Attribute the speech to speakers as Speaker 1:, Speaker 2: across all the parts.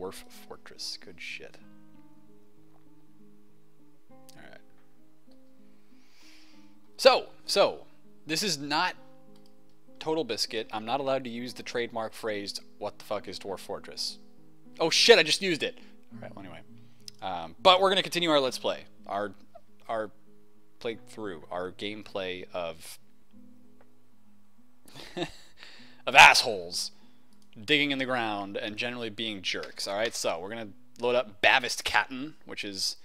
Speaker 1: Dwarf Fortress. Good shit. Alright. So, this is not Total Biscuit. I'm not allowed to use the trademark phrase, what the fuck is Dwarf Fortress? Oh shit, I just used it! Alright, well anyway. But we're going to continue our Let's Play. Our playthrough. Our gameplay of... of assholes. Digging in the ground and generally being jerks. Alright, so we're going to load up Bavist Caton, which is...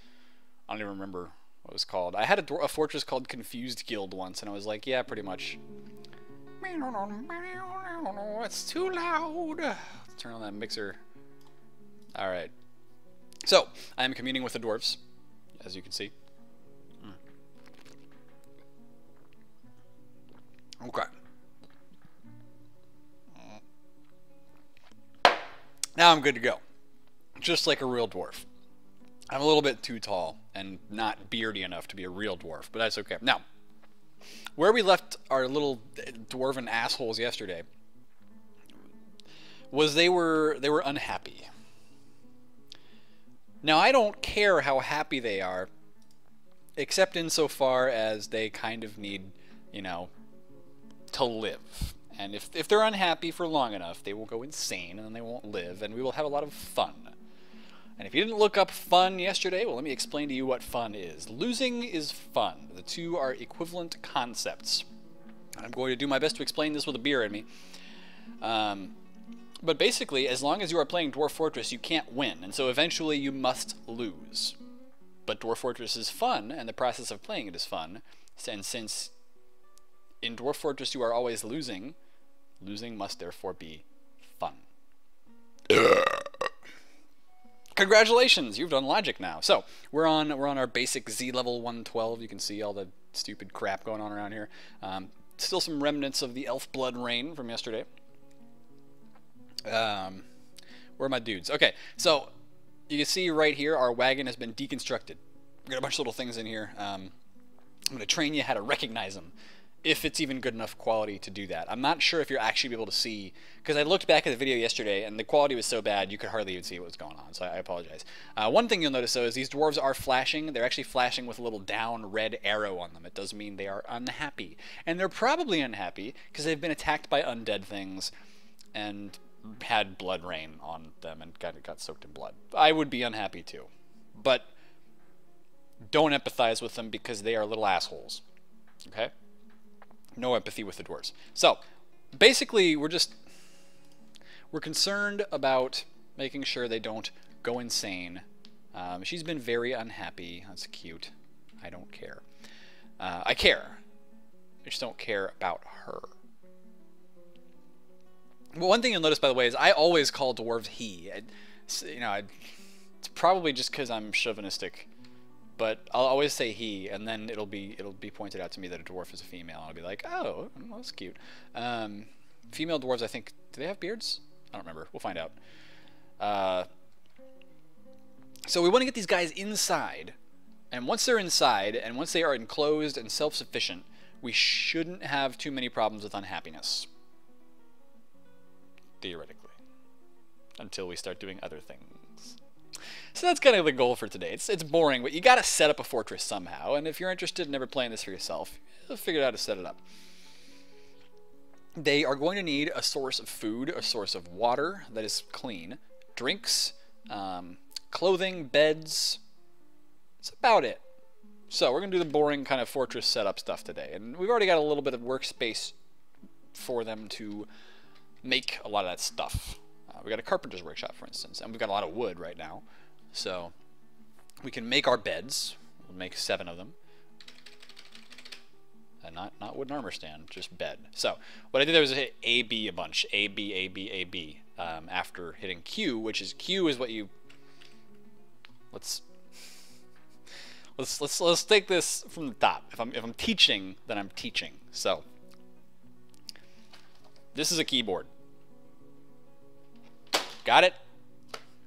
Speaker 1: I don't even remember what it was called. I had a fortress called Confused Guild once, and I was like, yeah, pretty much. It's too loud. Let's turn on that mixer. Alright. So, I am communing with the dwarves, as you can see. Okay. Now I'm good to go. Just like a real dwarf. I'm a little bit too tall and not beardy enough to be a real dwarf, but that's okay. Now, where we left our little dwarven assholes yesterday was they were unhappy. Now, I don't care how happy they are, except insofar as they kind of need, you know, to live. And if they're unhappy for long enough, they will go insane, and then they won't live, and we will have a lot of fun. And if you didn't look up fun yesterday, well, let me explain to you what fun is. Losing is fun. The two are equivalent concepts. I'm going to do my best to explain this with a beer in me. But basically, as long as you are playing Dwarf Fortress, you can't win, and so eventually you must lose. But Dwarf Fortress is fun, and the process of playing it is fun, and since in Dwarf Fortress you are always losing, losing must therefore be fun. Congratulations, you've done logic now. So we're on our basic Z level 112. You can see all the stupid crap going on around here. Still some remnants of the elf blood rain from yesterday. Where are my dudes? Okay, so you can see right here our wagon has been deconstructed. We got a bunch of little things in here. I'm going to train you how to recognize them, if it's even good enough quality to do that. I'm not sure if you're actually able to see, because I looked back at the video yesterday and the quality was so bad you could hardly even see what was going on, so I apologize. One thing you'll notice though is these dwarves are flashing. They're actually flashing with a little down red arrow on them. It does mean they are unhappy. And they're probably unhappy because they've been attacked by undead things and had blood rain on them and got soaked in blood. I would be unhappy too. But don't empathize with them because they are little assholes. Okay? No empathy with the dwarves. So, basically, we're concerned about making sure they don't go insane. She's been very unhappy. That's cute. I don't care. I care. I just don't care about her. Well, one thing you'll notice, by the way, is I always call dwarves he. It's probably just because I'm chauvinistic. But I'll always say he, and then it'll be pointed out to me that a dwarf is a female. I'll be like, oh, well, that's cute. Female dwarves, I think, do they have beards? I don't remember. We'll find out. So we want to get these guys inside, and once they're inside, and once they are enclosed and self-sufficient, we shouldn't have too many problems with unhappiness. Theoretically. Until we start doing other things. So that's kind of the goal for today. It's boring, but you gotta set up a fortress somehow, and if you're interested in ever playing this for yourself, you'll figure out how to set it up. They are going to need a source of food, a source of water that is clean, drinks, clothing, beds. That's about it. So we're gonna do the boring kind of fortress setup stuff today, and we've already got a little bit of workspace for them to make a lot of that stuff. We got a carpenter's workshop, for instance, and we've got a lot of wood right now. So we can make our beds. We'll make 7 of them. And not wooden armor stand, just bed. So what I did there was hit A, B a bunch. A, B, A, B, A, B. After hitting Q, which is Q is what you... Let's take this from the top. If I'm teaching, then I'm teaching. So this is a keyboard. Got it?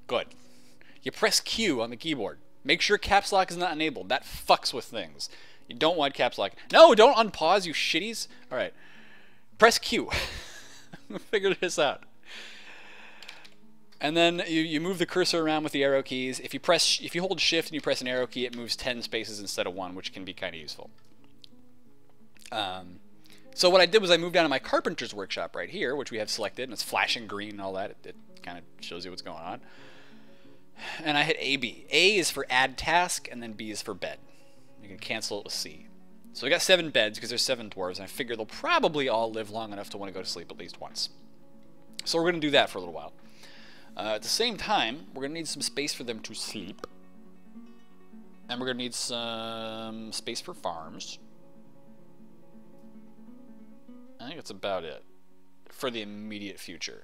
Speaker 1: Good. You press Q on the keyboard. Make sure caps lock is not enabled. That fucks with things. You don't want caps lock. No, don't unpause, you shitties. Alright. Press Q. Figure this out. And then you move the cursor around with the arrow keys. If you hold shift and you press an arrow key, it moves 10 spaces instead of 1, which can be kind of useful. So what I did was I moved down to my carpenter's workshop right here, which we have selected, and it's flashing green and all that. It kind of shows you what's going on. And I hit AB. A is for add task, and then B is for bed. You can cancel it with C. So we got 7 beds because there's 7 dwarves, and I figure they'll probably all live long enough to want to go to sleep at least once. So we're going to do that for a little while. At the same time, we're going to need some space for them to sleep. And we're going to need some space for farms. I think that's about it for the immediate future.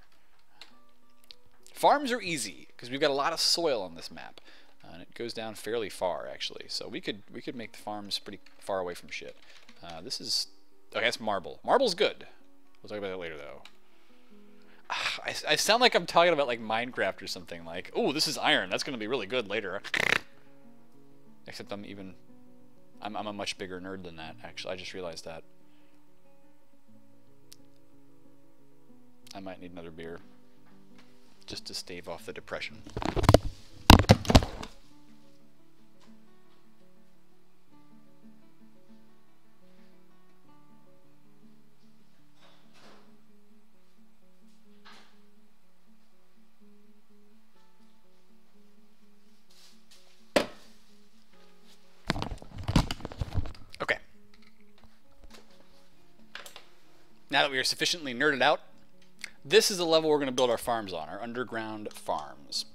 Speaker 1: Farms are easy because we've got a lot of soil on this map, and it goes down fairly far actually. So we could make the farms pretty far away from shit. This is okay. That's marble. Marble's good. We'll talk about that later though. I sound like I'm talking about like Minecraft or something. Like, oh, this is iron. That's gonna be really good later. Except I'm a much bigger nerd than that. Actually, I just realized that. I might need another beer just to stave off the depression. Okay. Now that we are sufficiently nerded out, this is the level we're going to build our farms on, our underground farms.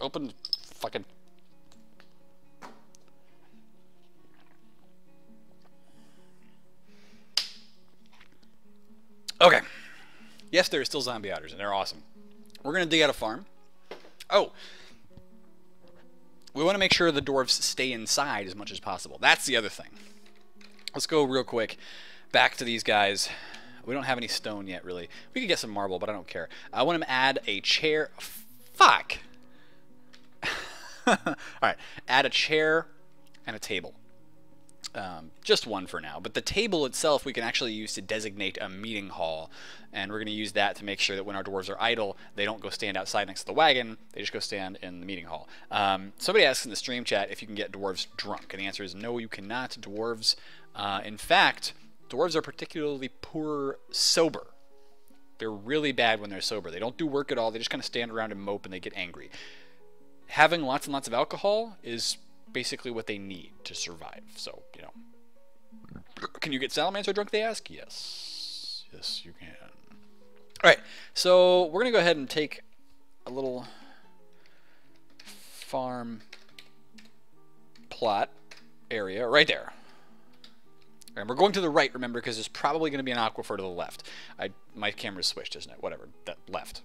Speaker 1: Open fucking... Okay. Yes, there are still zombie otters, and they're awesome. We're going to dig out a farm. Oh. We want to make sure the dwarves stay inside as much as possible. That's the other thing. Let's go real quick back to these guys. We don't have any stone yet, really. We could get some marble, but I don't care. I want to add a chair. Fuck! Alright, add a chair and a table. Just one for now. But the table itself we can actually use to designate a meeting hall. And we're going to use that to make sure that when our dwarves are idle, they don't go stand outside next to the wagon. They just go stand in the meeting hall. Somebody asks in the stream chat if you can get dwarves drunk. And the answer is no, you cannot. Dwarves, in fact... Dwarves are particularly poor sober. They're really bad when they're sober. They don't do work at all. They just kind of stand around and mope and they get angry. Having lots and lots of alcohol is basically what they need to survive. So, you know. Can you get Salamander drunk, they ask? Yes. Yes, you can. Alright, so we're going to go ahead and take a little farm plot area right there. And we're going to the right, remember, because there's probably going to be an aquifer to the left. My camera's switched, isn't it? Whatever. That left.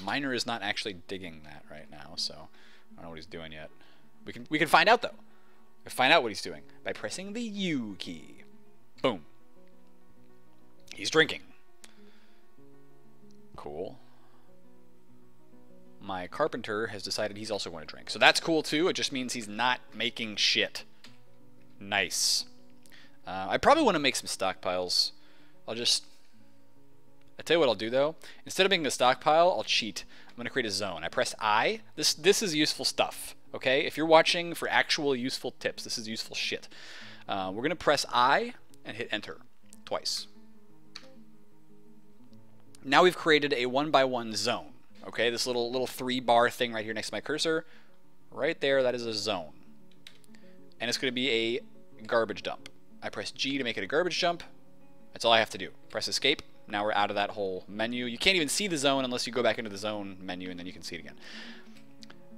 Speaker 1: Miner is not actually digging that right now, so I don't know what he's doing yet. We can find out, though. We can find out what he's doing by pressing the U key. Boom. He's drinking. Cool. My carpenter has decided he's also going to drink. So that's cool, too. It just means he's not making shit. Nice. I probably want to make some stockpiles. I'll tell you what I'll do though. Instead of making a stockpile, I'll cheat. I'm going to create a zone. I press I. This is useful stuff. Okay? If you're watching for actual useful tips, this is useful shit. We're going to press I and hit enter twice. Now we've created a 1x1 zone. Okay? This little 3-bar thing right here next to my cursor. Right there, that is a zone. And it's going to be a garbage dump. I press G to make it a garbage dump. That's all I have to do. Press escape. Now we're out of that whole menu. You can't even see the zone unless you go back into the zone menu and then you can see it again.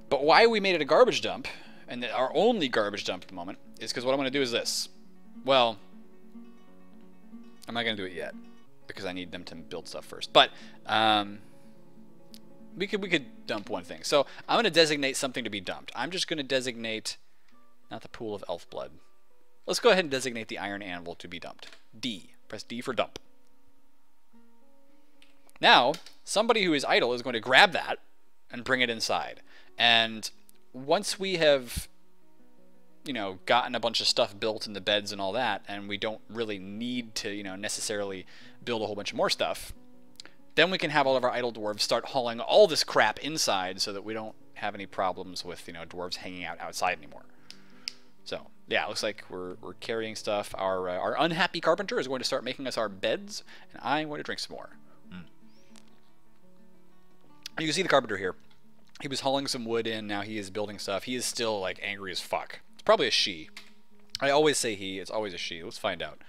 Speaker 1: But why we made it a garbage dump, and our only garbage dump at the moment, is because what I'm going to do is this. Well, I'm not going to do it yet because I need them to build stuff first. But we could dump one thing. So I'm going to designate something to be dumped. I'm just going to designate not the pool of elf blood. Let's go ahead and designate the iron anvil to be dumped. D. Press D for dump. Now, somebody who is idle is going to grab that and bring it inside. And once we have, you know, gotten a bunch of stuff built in the beds and all that, and we don't really need to, you know, necessarily build a whole bunch of more stuff, Then we can have all of our idle dwarves start hauling all this crap inside so that we don't have any problems with, you know, dwarves hanging out outside anymore. So, yeah, it looks like we're carrying stuff. Our unhappy carpenter is going to start making us our beds, and I'm going to drink some more. You can see the carpenter here. He was hauling some wood in, now he is building stuff. He is still, like, angry as fuck. It's probably a she. I always say he, it's always a she. Let's find out.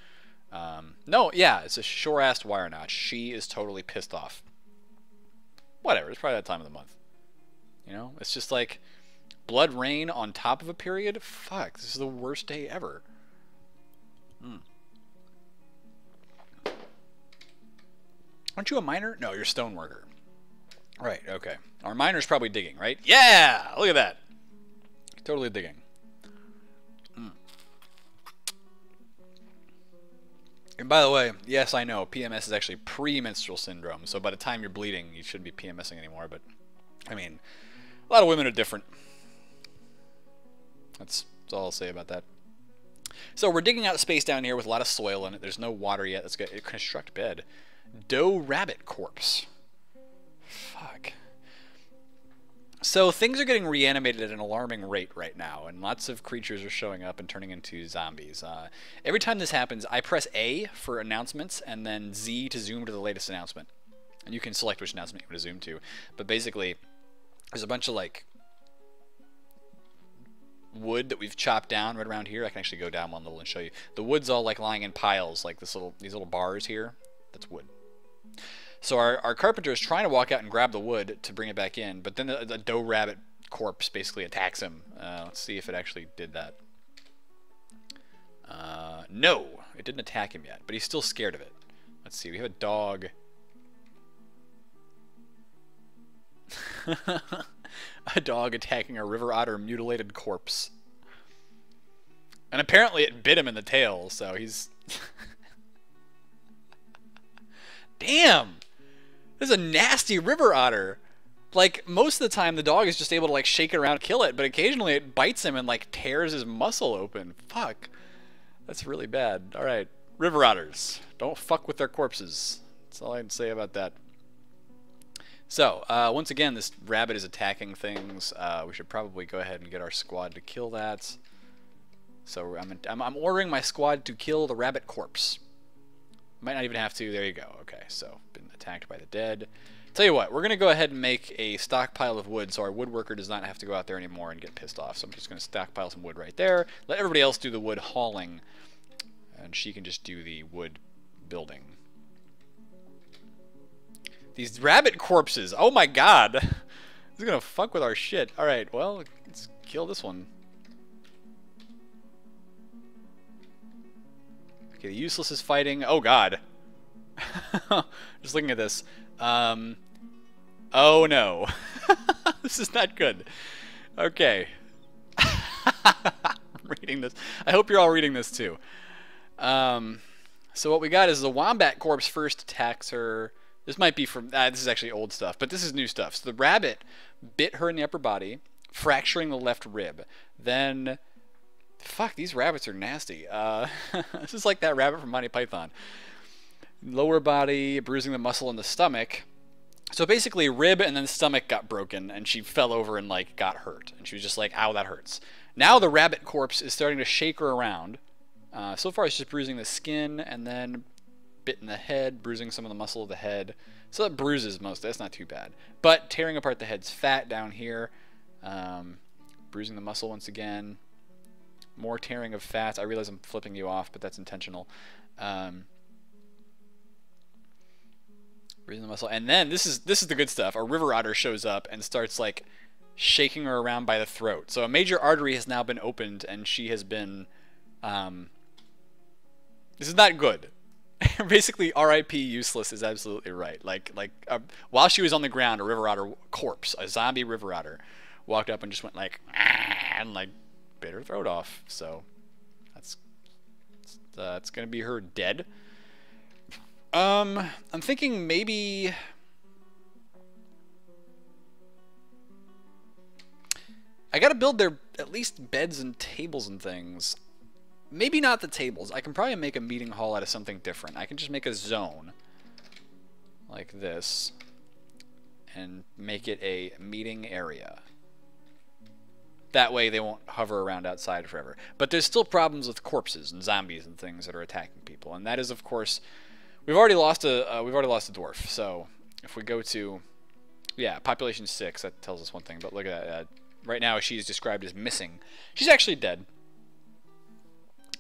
Speaker 1: No, yeah, it's a shore-assed wire notch. She is totally pissed off. Whatever, it's probably that time of the month. You know, it's just like blood rain on top of a period. Fuck, this is the worst day ever. Aren't you a miner? No, you're a stone worker. Right, okay. Our miner's probably digging, right? Yeah! Look at that. Totally digging. And by the way, yes, I know, PMS is actually premenstrual syndrome, so by the time you're bleeding, you shouldn't be PMSing anymore, but, I mean, a lot of women are different. That's all I'll say about that. So we're digging out space down here with a lot of soil in it. There's no water yet. Let's get a construct bed. Doe rabbit corpse. Fuck. So things are getting reanimated at an alarming rate right now, and lots of creatures are showing up and turning into zombies. Every time this happens, I press A for announcements, and then Z to zoom to the latest announcement. And you can select which announcement you want to zoom to. But basically, there's a bunch of, like, wood that we've chopped down right around here. I can actually go down one little and show you. The wood's all, like, lying in piles, like these little bars here. That's wood. So our carpenter is trying to walk out and grab the wood to bring it back in, but then the doe rabbit corpse basically attacks him. Let's see if it actually did that. No, it didn't attack him yet, but he's still scared of it. Let's see, we have a dog. A dog attacking a river otter mutilated corpse. And apparently it bit him in the tail, so he's... Damn! This is a nasty river otter. Like, most of the time the dog is just able to, like, shake it around and kill it, but occasionally it bites him and, like, tears his muscle open. Fuck. That's really bad. Alright. River otters. Don't fuck with their corpses. That's all I can say about that. So, once again, this rabbit is attacking things. We should probably go ahead and get our squad to kill that. So, I'm ordering my squad to kill the rabbit corpse. Might not even have to. There you go. Okay, so been attacked by the dead. Tell you what, we're going to go ahead and make a stockpile of wood so our woodworker does not have to go out there anymore and get pissed off. So I'm just going to stockpile some wood right there. Let everybody else do the wood hauling, and she can just do the wood building. These rabbit corpses. Oh my god. This is going to fuck with our shit. Alright, well, let's kill this one. Okay, the useless is fighting. Oh god. Just looking at this. Oh no. This is not good. Okay. I'm reading this. I hope you're all reading this too. So what we got is the wombat corpse first attacks her. This might be from... this is actually old stuff, but this is new stuff. So the rabbit bit her in the upper body, fracturing the left rib. Then... Fuck, these rabbits are nasty. This is like that rabbit from Monty Python. Lower body, bruising the muscle in the stomach. So basically, rib and then stomach got broken, and she fell over and, like, got hurt. And she was just like, ow, that hurts. Now the rabbit corpse is starting to shake her around. So far, it's just bruising the skin, and then bit in the head, bruising some of the muscle of the head. So that bruises most. That's not too bad. But tearing apart the head's fat down here. Bruising the muscle once again. More tearing of fat. I realize I'm flipping you off, but that's intentional. Bruising the muscle. And then, this is the good stuff. A river otter shows up and starts, like, shaking her around by the throat. So a major artery has now been opened, and she has been... this is not good. Basically, R.I.P. useless is absolutely right. While she was on the ground, a river otter corpse, a zombie river otter, walked up and just went like, and like bit her throat off. So that's gonna be her dead. I'm thinking maybe I gotta build their at least beds and tables and things. Maybe not the tables. I can probably make a meeting hall out of something different. I can just make a zone. like this, and make it a meeting area. That way they won't hover around outside forever. But there's still problems with corpses and zombies and things that are attacking people, and that is, of course, we've already lost a dwarf. So if we go to, yeah, population 6, that tells us one thing. But look at that. Right now she's described as missing. She's actually dead.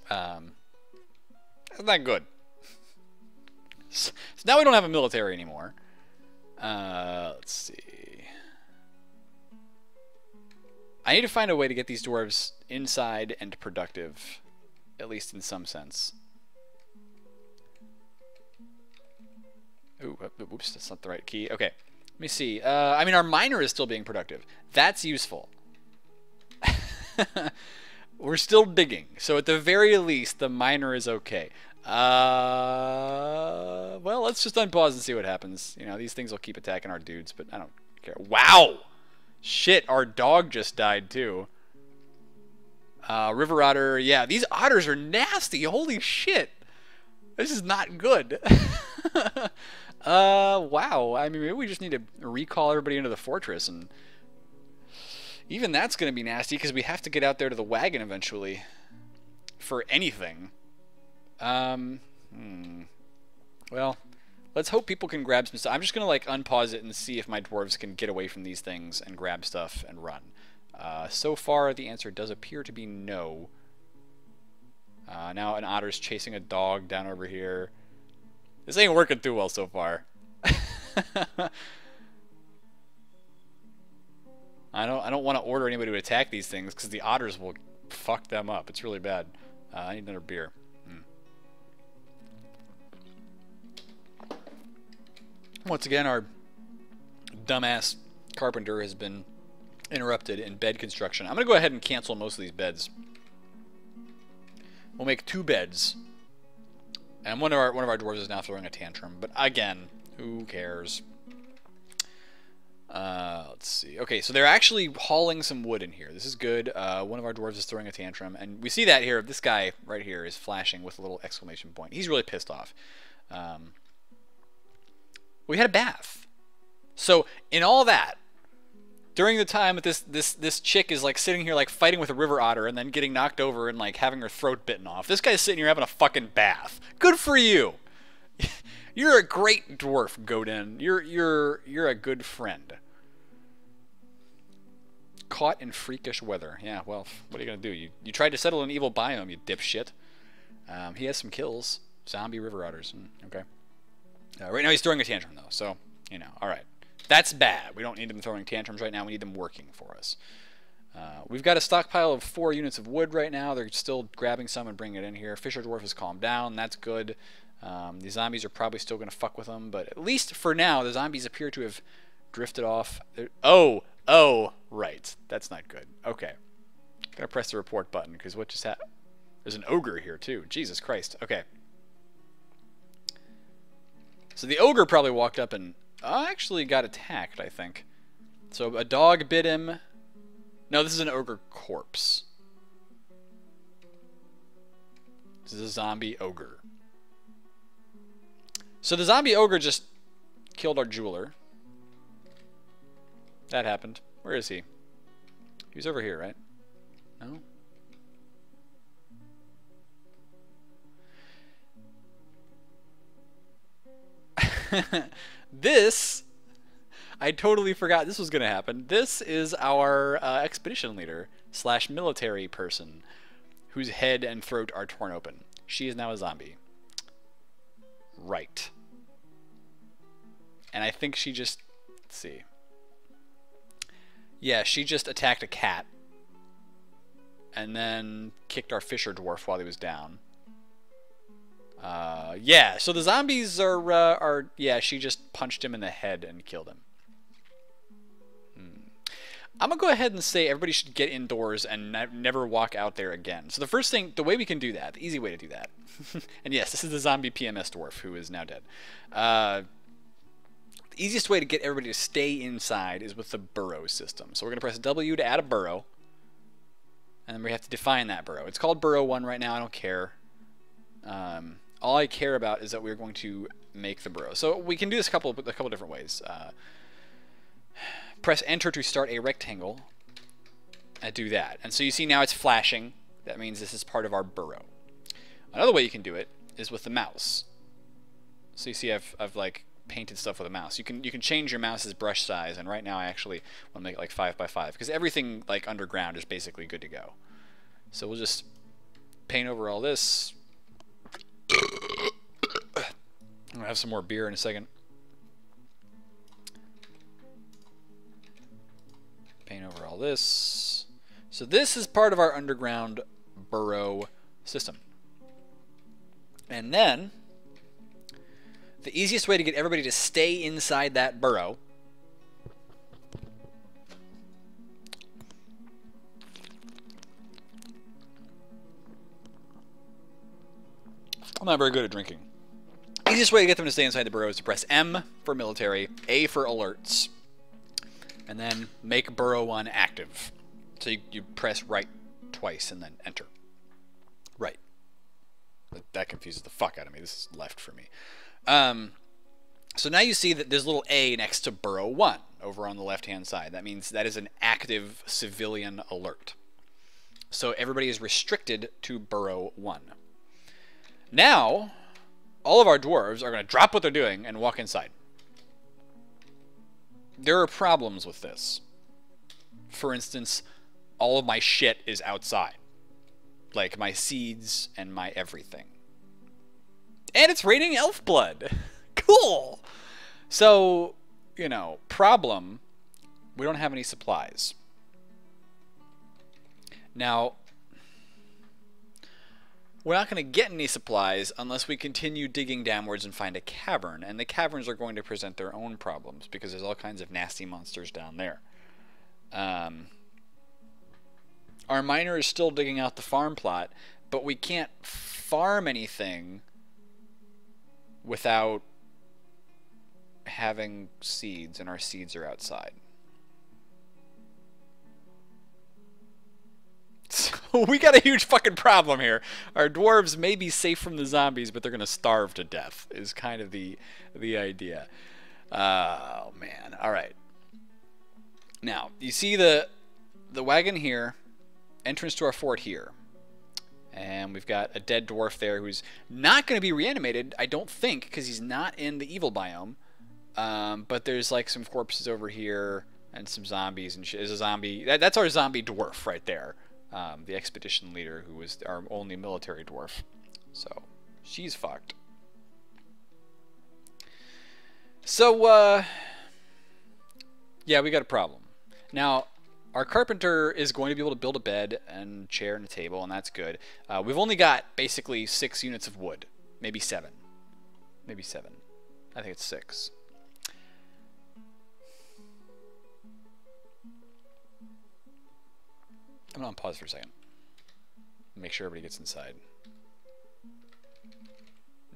Speaker 1: That's not good. So now we don't have a military anymore. Let's see. I need to find a way to get these dwarves inside and productive, at least in some sense. Ooh, oops, that's not the right key. Okay, let me see. I mean, our miner is still being productive. That's useful. We're still digging, so at the very least, the miner is okay. Well, let's just unpause and see what happens. You know, these things will keep attacking our dudes, but I don't care. Wow! Shit, our dog just died, too. River otter. Yeah, these otters are nasty. Holy shit. This is not good. Wow. I mean, maybe we just need to recall everybody into the fortress, and even that's going to be nasty because we have to get out there to the wagon eventually for anything. Well, let's hope people can grab some stuff. I'm just going to, like, unpause it and see if my dwarves can get away from these things and grab stuff and run. So far, the answer does appear to be no. Now an otter's chasing a dog down over here. This ain't working too well so far. I don't want to order anybody to attack these things because the otters will fuck them up. It's really bad. I need another beer. Once again, our dumbass carpenter has been interrupted in bed construction. I'm going to go ahead and cancel most of these beds. We'll make 2 beds. And one of our dwarves is now throwing a tantrum. But again, who cares? Let's see. Okay, so they're actually hauling some wood in here. This is good. One of our dwarves is throwing a tantrum. And we see that here. This guy right here is flashing with a little exclamation point. He's really pissed off. We had a bath. So in all that, during the time that this chick is like sitting here like fighting with a river otter and then getting knocked over and like having her throat bitten off, this guy's sitting here having a fucking bath. Good for you. You're a great dwarf, Godin. You're a good friend. Caught in freakish weather. Yeah, well, what are you gonna do? You tried to settle an evil biome, you dipshit. He has some kills. Zombie river otters. Okay. Right now he's throwing a tantrum though, so you know. All right. That's bad. We don't need them throwing tantrums right now. We need them working for us. We've got a stockpile of 4 units of wood right now. They're still grabbing some and bringing it in here. Fisher Dwarf has calmed down. That's good. The zombies are probably still going to fuck with them, but at least for now, the zombies appear to have drifted off. Oh, right. That's not good. Okay. Gotta press the report button, because what just happened? There's an ogre here, too. Jesus Christ. Okay. So the ogre probably walked up and actually got attacked, I think. So a dog bit him. No, this is an ogre corpse. This is a zombie ogre. So the zombie ogre just killed our jeweler. That happened. Where is he? He's over here, right? No? This, I totally forgot this was going to happen. This is our expedition leader / military person whose head and throat are torn open. She is now a zombie. Right. And I think she just, let's see. Yeah, she just attacked a cat and then kicked our Fisher Dwarf while he was down. Yeah, so the zombies are, yeah, she just punched him in the head and killed him. I'm going to go ahead and say everybody should get indoors and never walk out there again. So the first thing, the way we can do that, the easy way to do that, and yes, this is the zombie PMS dwarf who is now dead. The easiest way to get everybody to stay inside is with the burrow system. So we're going to press W to add a burrow, and then we have to define that burrow. It's called burrow 1 right now, I don't care. All I care about is that we're going to make the burrow. So we can do this a couple different ways. Press enter to start a rectangle and do that. And so you see now it's flashing. That means this is part of our burrow. Another way you can do it is with the mouse. So you see I've like painted stuff with a mouse. You can change your mouse's brush size, and right now I actually want to make it like 5 by 5 because everything like underground is basically good to go. So we'll just paint over all this. I'm gonna have some more beer in a second. Paint over all this. So this is part of our underground burrow system. And then the easiest way to get everybody to stay inside that burrow I'm not very good at drinking. Easiest way to get them to stay inside the burrow is to press M for military, A for alerts, and then make burrow 1 active. So you press right twice and then enter. Right. That confuses the fuck out of me. This is left for me. So now you see that there's a little A next to burrow 1 over on the left-hand side. That means that is an active civilian alert. So everybody is restricted to burrow 1. Now, all of our dwarves are going to drop what they're doing and walk inside. There are problems with this. For instance, all of my shit is outside. Like my seeds and my everything. And it's raining elf blood. Cool! So, you know, problem, we don't have any supplies. Now, we're not going to get any supplies unless we continue digging downwards and find a cavern. And the caverns are going to present their own problems because there's all kinds of nasty monsters down there. Our miner is still digging out the farm plot, but we can't farm anything without having seeds, and our seeds are outside. So we got a huge fucking problem here. Our dwarves may be safe from the zombies, but they're going to starve to death, is kind of the idea. Oh, man. All right. Now, you see the wagon here, entrance to our fort here. And we've got a dead dwarf there who's not going to be reanimated, I don't think, because he's not in the evil biome. But there's like some corpses over here and some zombies and shit. There's a zombie. That's our zombie dwarf right there. The expedition leader, who was our only military dwarf. So, she's fucked. So, yeah, we got a problem. Now, our carpenter is going to be able to build a bed and chair and a table, and that's good. We've only got basically 6 units of wood. Maybe 7. Maybe 7. I think it's 6. I'm going to pause for a second. Make sure everybody gets inside.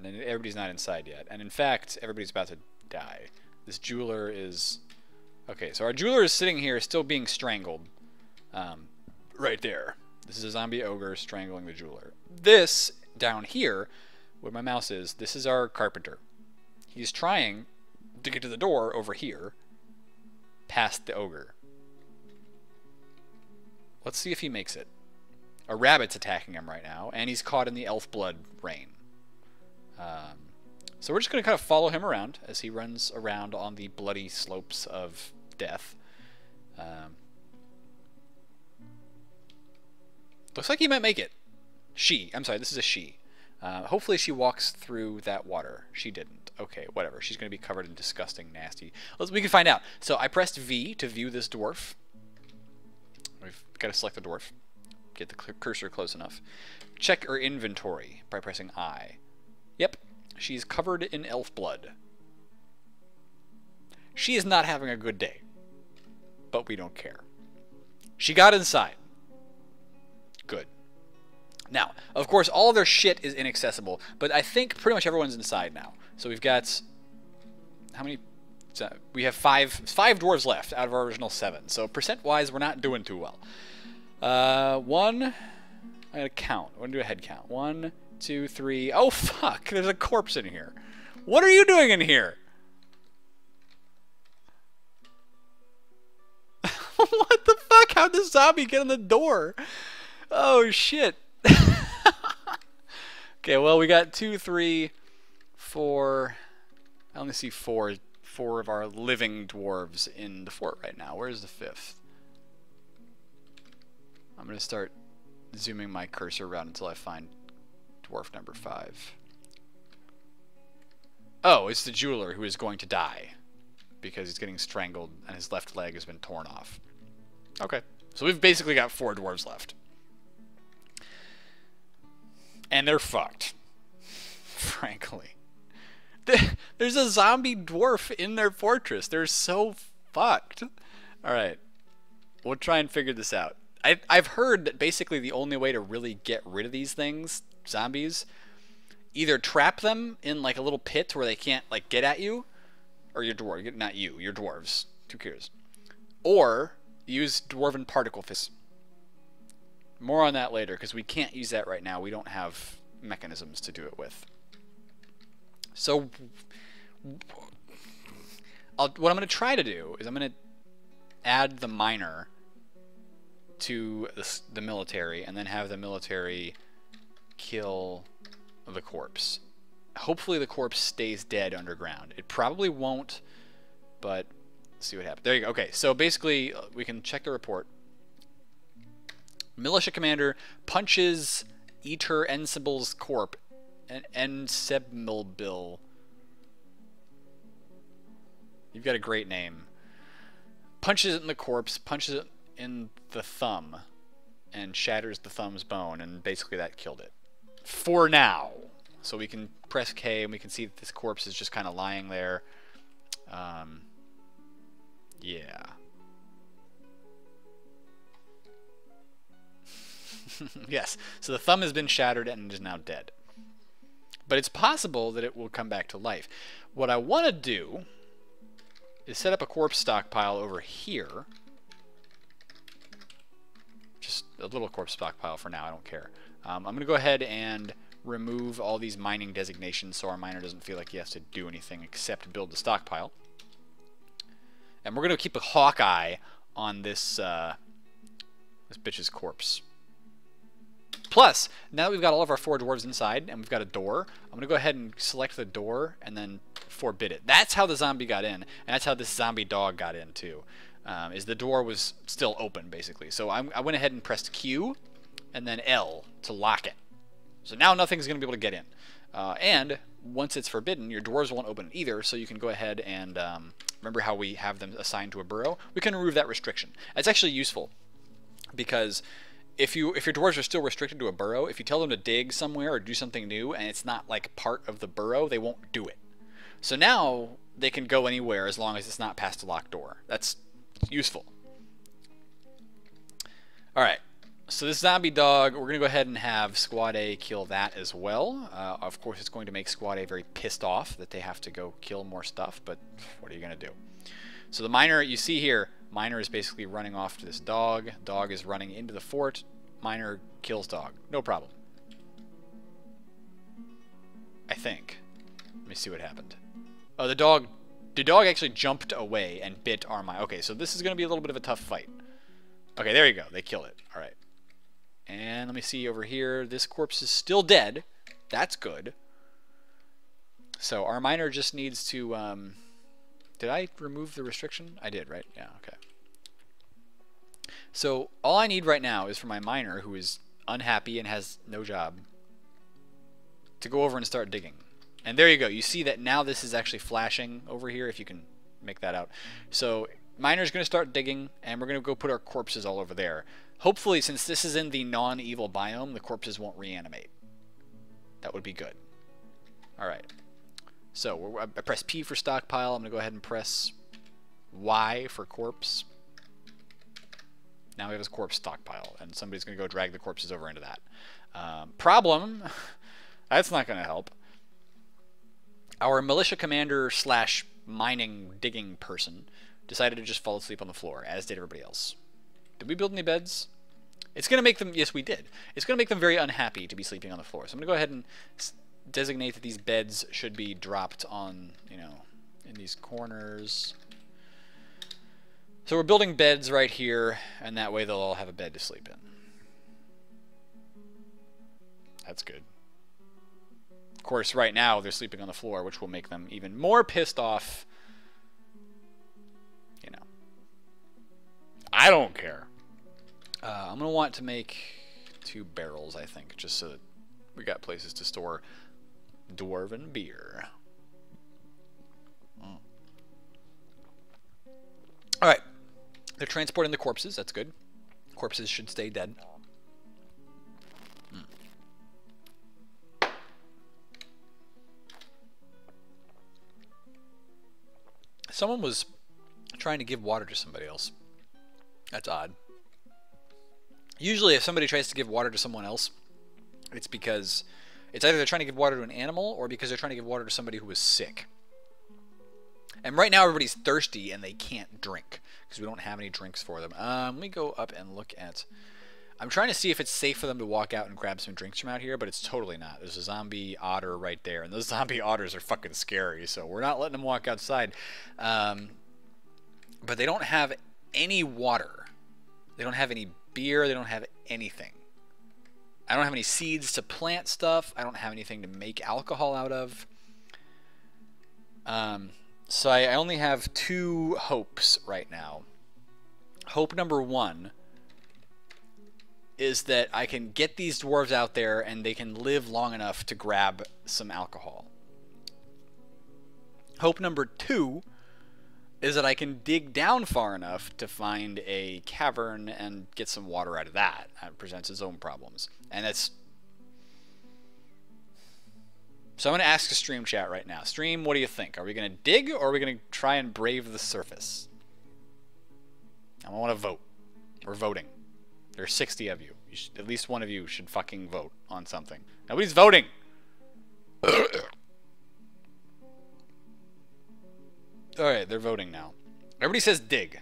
Speaker 1: And everybody's not inside yet. And in fact, everybody's about to die. This jeweler is... Okay, so our jeweler is sitting here still being strangled. Right there. This is a zombie ogre strangling the jeweler. This, down here, where my mouse is, this is our carpenter. He's trying to get to the door over here, past the ogre. Let's see if he makes it. A rabbit's attacking him right now, and he's caught in the elf blood rain. So we're just going to kind of follow him around as he runs around on the bloody slopes of death. Looks like he might make it. I'm sorry, this is a she. Hopefully she walks through that water. She didn't. Okay, whatever. She's going to be covered in disgusting, nasty... We can find out. So I pressed V to view this dwarf. We've got to select the dwarf. Get the cursor close enough. Check her inventory by pressing I. Yep, she's covered in elf blood. She is not having a good day. But we don't care. She got inside. Good. Now, of course, all of their shit is inaccessible, but I think pretty much everyone's inside now. So we've got... How many... We have five dwarves left out of our original 7. So percent-wise, we're not doing too well. I gotta count. I'm gonna do a head count. 1, 2, 3... Oh, fuck! There's a corpse in here. What are you doing in here? What the fuck? How'd the zombie get in the door? Oh shit. Okay, well we got 2, 3, 4. I only see four of our living dwarves in the fort right now. Where's the 5th? I'm gonna start zooming my cursor around until I find dwarf number 5. Oh, it's the jeweler who is going to die because he's getting strangled and his left leg has been torn off. Okay, so we've basically got 4 dwarves left. And they're fucked, frankly. There's a zombie dwarf in their fortress. They're so fucked. Alright, we'll try and figure this out. I've heard that basically the only way to really get rid of these things, zombies, either trap them in like a little pit where they can't like get at you, or your dwarf, not you, your dwarves, who cares, or use dwarven particle fists. More on that later, because we can't use that right now. We don't have mechanisms to do it with. So what I'm going to try to do is I'm going to add the miner to the military, and then have the military kill the corpse. Hopefully the corpse stays dead underground. It probably won't, but let's see what happens. There you go. Okay, so basically we can check the report. Militia commander punches Eater Ensible's corpse and Ensebmilbil. You've got a great name. Punches it in the corpse, punches it in the thumb, and shatters the thumb's bone, and basically that killed it. For now. So we can press K and we can see that this corpse is just kind of lying there. Yeah. Yes, so the thumb has been shattered and is now dead. But it's possible that it will come back to life. What I want to do is set up a corpse stockpile over here. Just a little corpse stockpile for now, I don't care. I'm going to go ahead and remove all these mining designations so our miner doesn't feel like he has to do anything except build the stockpile. And we're going to keep a hawk eye on this bitch's corpse. Plus, now that we've got all of our 4 dwarves inside and we've got a door, I'm going to go ahead and select the door and then forbid it. That's how the zombie got in, and that's how this zombie dog got in too. Is the door was still open, basically. So I went ahead and pressed Q and then L to lock it. So now nothing's going to be able to get in. And once it's forbidden, your dwarves won't open it either, so you can go ahead and, remember how we have them assigned to a burrow? We can remove that restriction. It's actually useful, because if your dwarves are still restricted to a burrow, if you tell them to dig somewhere or do something new and it's not like part of the burrow, they won't do it. So now they can go anywhere as long as it's not past a locked door. That's useful. Alright, so this zombie dog, we're going to go ahead and have Squad A kill that as well. Of course, it's going to make Squad A very pissed off that they have to go kill more stuff, but what are you going to do? So the miner, you see here, miner is basically running off to this dog. Dog is running into the fort. Miner kills dog. No problem. I think. Let me see what happened. Oh, the dog actually jumped away and bit our miner. Okay, so this is going to be a little bit of a tough fight. Okay, there you go. They kill it. All right. And let me see over here. This corpse is still dead. That's good. So our miner just needs to... did I remove the restriction? I did, right? Yeah, okay. So all I need right now is for my miner, who is unhappy and has no job, to go over and start digging. And there you go. You see that now this is actually flashing over here, if you can make that out. So miner's going to start digging, and we're going to go put our corpses all over there. Hopefully, since this is in the non-evil biome, the corpses won't reanimate. That would be good. All right. So I press P for stockpile. I'm going to go ahead and press Y for corpse. Now we have this corpse stockpile, and somebody's going to go drag the corpses over into that. Problem, that's not going to help. Our militia commander slash mining digging person decided to just fall asleep on the floor, as did everybody else. Did we build any beds? It's going to make them, yes we did. It's going to make them very unhappy to be sleeping on the floor. So I'm going to go ahead and designate that these beds should be dropped on, you know, in these corners. So we're building beds right here, and that way they'll all have a bed to sleep in. That's good. Of course, right now they're sleeping on the floor, which will make them even more pissed off. You know. I don't care. I'm going to want to make 2 barrels, I think, just so that we got places to store dwarven beer. Alright. They're transporting the corpses. That's good. Corpses should stay dead. Someone was trying to give water to somebody else. That's odd. Usually if somebody tries to give water to someone else, it's because it's either they're trying to give water to an animal or because they're trying to give water to somebody who is sick. And right now everybody's thirsty and they can't drink because we don't have any drinks for them. Let me go up and look at... I'm trying to see if it's safe for them to walk out and grab some drinks from out here, but it's totally not. There's a zombie otter right there, and those zombie otters are fucking scary, so we're not letting them walk outside. But they don't have any water. They don't have any beer. They don't have anything. I don't have any seeds to plant stuff. I don't have anything to make alcohol out of. So I only have 2 hopes right now. Hope number 1 is that I can get these dwarves out there and they can live long enough to grab some alcohol. Hope number 2 is that I can dig down far enough to find a cavern and get some water out of that. That presents its own problems. And that's... So I'm going to ask the stream chat right now. Stream, what do you think? Are we going to dig or are we going to try and brave the surface? I want to vote. We're voting. There's 60 of you. At least one of you should fucking vote on something. Nobody's voting! Alright, they're voting now. Everybody says dig.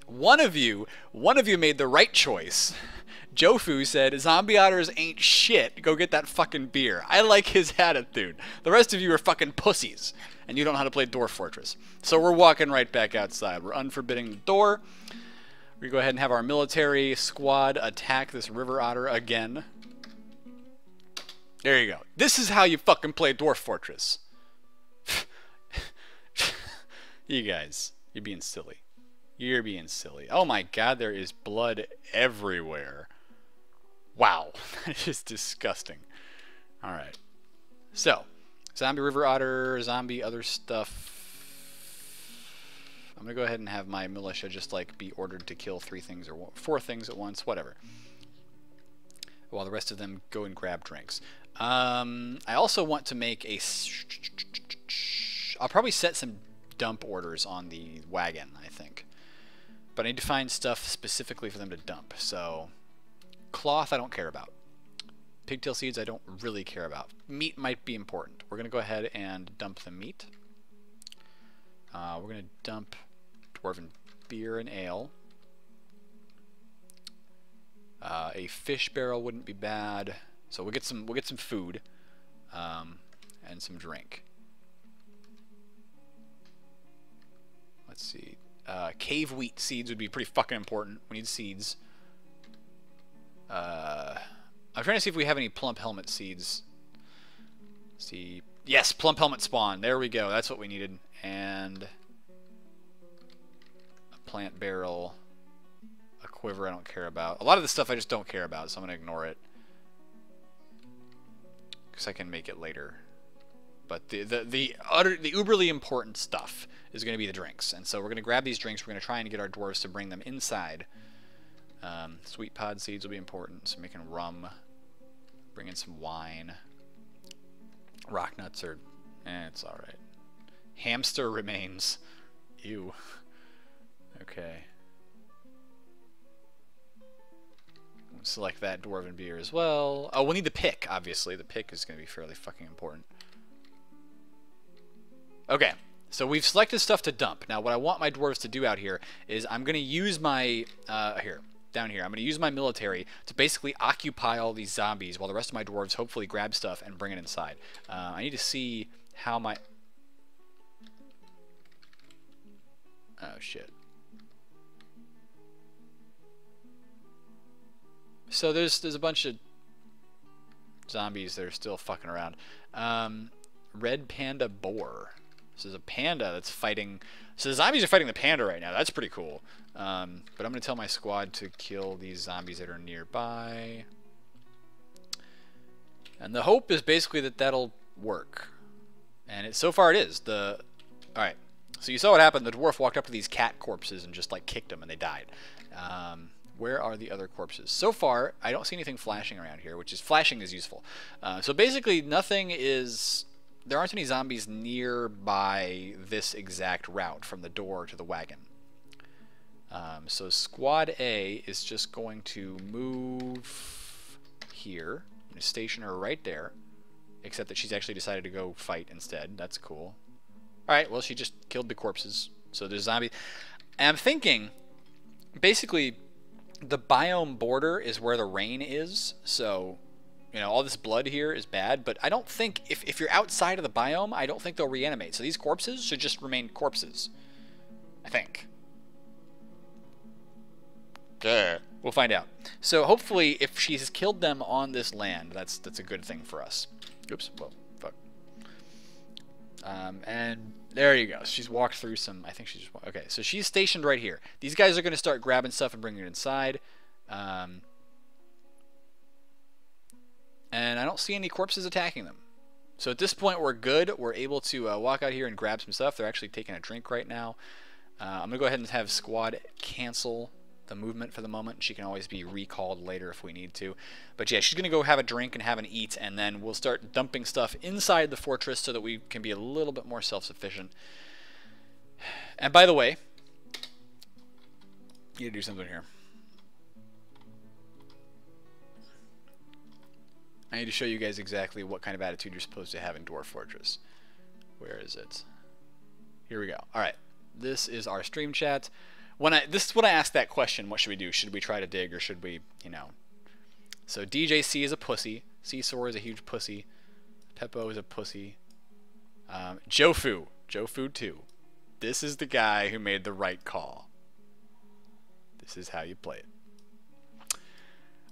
Speaker 1: One of you made the right choice. Jofu said, zombie otters ain't shit. Go get that fucking beer. I like his attitude. The rest of you are fucking pussies. And you don't know how to play Dwarf Fortress. So we're walking right back outside. We're unforbidding the door. We go ahead and have our military squad attack this river otter again. There you go. This is how you fucking play Dwarf Fortress. You guys, you're being silly. You're being silly. Oh my god, there is blood everywhere. Wow, that is disgusting. Alright. So, zombie river otter, zombie other stuff. I'm going to go ahead and have my militia just like be ordered to kill 3 things or 4 things at once, whatever. While the rest of them go and grab drinks. I also want to make a... I'll probably set some dump orders on the wagon, I think. But I need to find stuff specifically for them to dump. So, cloth I don't care about. Pigtail seeds I don't really care about. Meat might be important. We're going to go ahead and dump the meat. We're going to dump dwarven beer and ale. A fish barrel wouldn't be bad. So we'll get some food and some drink. Let's see. Cave wheat seeds would be pretty fucking important. We need seeds. I'm trying to see if we have any plump helmet seeds. Let's see. Yes, plump helmet spawn. There we go. That's what we needed. And a plant barrel. A quiver I don't care about. A lot of the stuff I just don't care about, so I'm going to ignore it. Because I can make it later. But the uberly important stuff is going to be the drinks. And so we're going to grab these drinks. We're going to try and get our dwarves to bring them inside. Sweet pod seeds will be important. So making rum. Bring in some wine. Rock nuts are... it's alright. Hamster remains. Ew. Okay. Select that dwarven beer as well. Oh, we'll need the pick, obviously. The pick is going to be fairly fucking important. Okay, so we've selected stuff to dump. Now, what I want my dwarves to do out here is I'm going to use my... here. down here. I'm going to use my military to basically occupy all these zombies while the rest of my dwarves hopefully grab stuff and bring it inside. I need to see how my... Oh, shit. So there's a bunch of zombies that are still fucking around. Red panda boar. This is a panda that's fighting... So the zombies are fighting the panda right now. That's pretty cool. But I'm going to tell my squad to kill these zombies that are nearby. And the hope is basically that that'll work. And so far it is. Alright. So you saw what happened. The dwarf walked up to these cat corpses and just like kicked them and they died. Where are the other corpses? So far, I don't see anything flashing around here, which is... Flashing is useful. So basically, nothing is... There aren't any zombies nearby this exact route from the door to the wagon. So Squad A is just going to move here. I'm going to station her right there. Except that she's actually decided to go fight instead. That's cool. Alright, well, she just killed the corpses. So there's zombies. And I'm thinking, basically, the biome border is where the rain is. So... You know, all this blood here is bad, but I don't think, if you're outside of the biome, I don't think they'll reanimate. So these corpses should just remain corpses. I think. We'll find out. So hopefully, if she's killed them on this land, that's a good thing for us. Oops, well, fuck. And there you go. She's walked through some, I think she's just, okay, so she's stationed right here. These guys are going to start grabbing stuff and bringing it inside. And I don't see any corpses attacking them. So at this point, we're good. We're able to walk out here and grab some stuff. They're actually taking a drink right now. I'm going to go ahead and have Squad cancel the movement for the moment. She can always be recalled later if we need to. But yeah, she's going to go have a drink and have an eat, and then we'll start dumping stuff inside the fortress so that we can be a little bit more self-sufficient. And by the way, you need to do something here. I need to show you guys exactly what kind of attitude you're supposed to have in Dwarf Fortress. Where is it? Here we go. Alright. This is our stream chat. This is when I ask that question, what should we do? Should we try to dig or should we, you know... So DJC is a pussy. Seesaw is a huge pussy. Peppo is a pussy. Jofu. Jofu 2. This is the guy who made the right call. This is how you play it.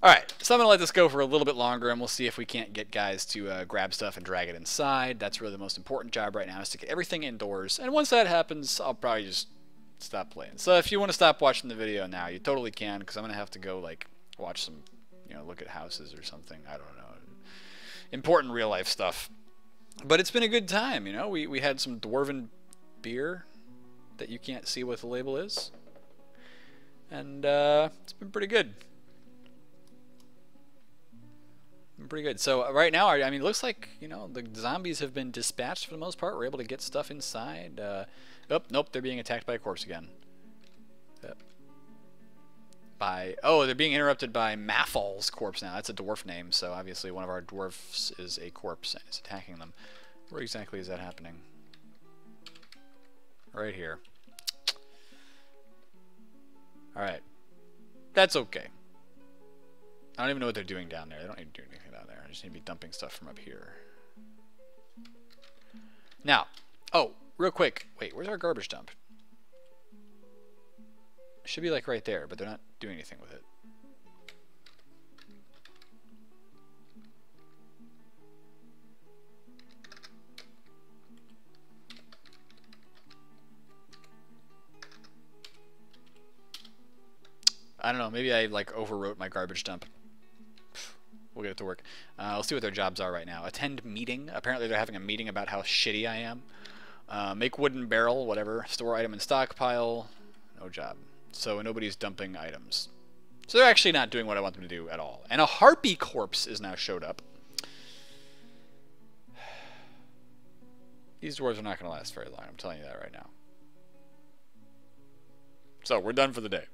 Speaker 1: Alright, so I'm going to let this go for a little bit longer, and we'll see if we can't get guys to grab stuff and drag it inside. That's really the most important job right now, is to get everything indoors. And once that happens, I'll probably just stop playing. So if you want to stop watching the video now, you totally can, because I'm going to have to go, like, watch some, you know, look at houses or something. I don't know. Important real-life stuff. But it's been a good time, you know. We had some dwarven beer that you can't see what the label is. And it's been pretty good. Pretty good. So right now, I mean, it looks like, you know, the zombies have been dispatched for the most part. We're able to get stuff inside. Oh, nope, they're being attacked by a corpse again. Oh, they're being interrupted by Maffal's corpse now. That's a dwarf name, so obviously one of our dwarfs is a corpse and it's attacking them. Where exactly is that happening? Right here. Alright. That's okay. I don't even know what they're doing down there. They don't need to do anything down there. I just need to be dumping stuff from up here. Now, oh, real quick. Wait, where's our garbage dump? It should be like right there, but they're not doing anything with it. I don't know. Maybe I like overwrote my garbage dump. We'll get it to work. I'll see what their jobs are right now. Attend meeting. Apparently they're having a meeting about how shitty I am. Make wooden barrel, whatever. Store item in stockpile. No job. So nobody's dumping items. So they're actually not doing what I want them to do at all. And a harpy corpse is now showed up. These dwarves are not going to last very long. I'm telling you that right now. So we're done for the day.